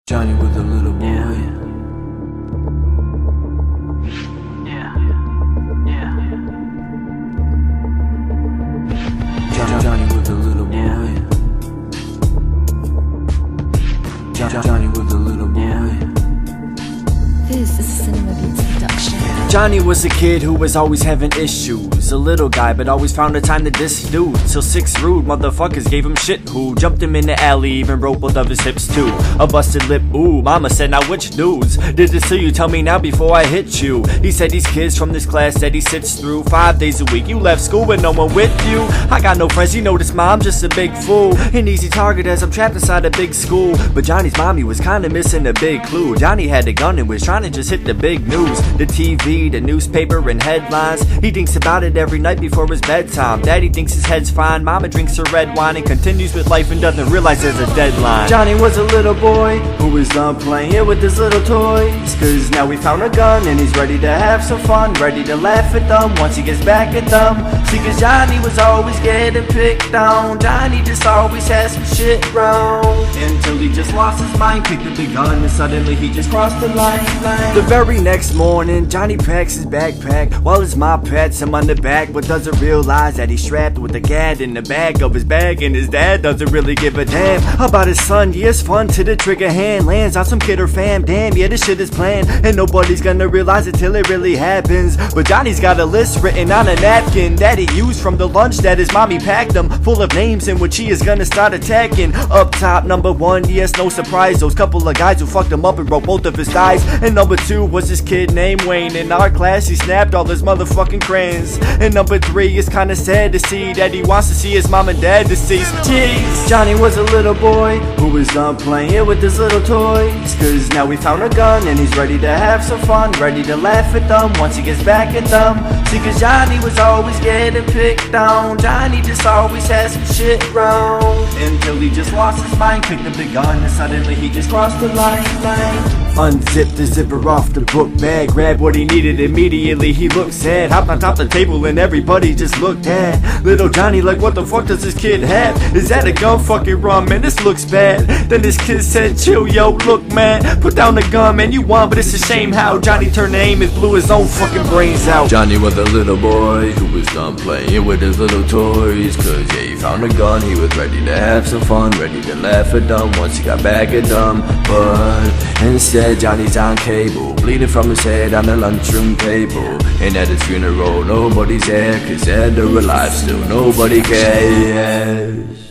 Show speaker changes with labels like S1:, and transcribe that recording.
S1: Jhonny with a little boy. Jhonny with a little boy. Jhonny with a little boy.
S2: This is a Cinema Beats production.
S3: Jhonny was a kid who was always having issues. A little guy, but always found the time to diss dudes. Till 6 rude motherfuckers gave him shit who jumped him in the alley, even broke both of his hips too. A busted lip, ooh, mama said, now which dudes did this to you? Tell me now before I hit you. He said these kids from this class that he sits through 5 days a week. You left school with no one with you. I got no friends, you know this mom just a big fool. An easy target as I'm trapped inside a big school. But Jhonny's mommy was kinda missing a big clue. Jhonny had a gun and was trying to just hit the big news. The TV, the newspaper, and headlines. He thinks about it every night before his bedtime. Daddy thinks his head's fine. Mama drinks her red wine and continues with life and doesn't realize there's a deadline. Jhonny was a little boy who was done playing with his little toys. Cause now he found a gun and he's ready to have some fun. Ready to laugh at them once he gets back at them. See, cause Jhonny was always getting picked on. Jhonny just always had some shit wrong. Until he just lost his mind, picked up the gun, and suddenly he just crossed the line. The very next morning, Jhonny packs his backpack while his mom pats him on the back, but doesn't realize that he's strapped with a gad in the back of his bag, and his dad doesn't really give a damn about his son. Yeah, it's fun till the trigger hand lands on some kid or fam. Damn, yeah, this shit is planned, and nobody's gonna realize it till it really happens. But Jhonny's got a list written on a napkin that he used from the lunch that his mommy packed him, full of names in which he is gonna start attacking. Up top, number 1, yes, no surprise, those couple of guys who fucked him up and broke both of his thighs. And number 2 was this kid named Wayne. In our class, he snapped all his motherfucking crayons. And number 3 is kinda sad to see that he wants to see his mom and dad deceased. Jeez. Jhonny was a little boy who was done playing with his little toys. Cause now he found a gun and he's ready to have some fun. Ready to laugh at them once he gets back at them. See, cause Jhonny was always getting picked on. Jhonny just always had some shit wrong. Until he just lost his mind, picked up the gun, and suddenly he just crossed the line. Unzipped the zipper off the book bag, grabbed what he needed immediately. He looked sad, hopped on top the table, and everybody just looked at little Jhonny like, what the fuck does this kid have? Is that a gun? Fucking wrong, man, this looks bad. Then this kid said, chill, yo, look, man, put down the gun, man, you won, but it's a shame how Jhonny turned the aim and blew his own fucking brains out.
S1: Jhonny was a little boy who was done playing with his little toys. Cause yeah, he found a gun, he was ready to have some fun, ready to laugh at them once he got back at them. But instead, Jhonny's on cable, bleeding from his head on the lunchroom table. And at his funeral, nobody's there, cause dead or alive still nobody cares.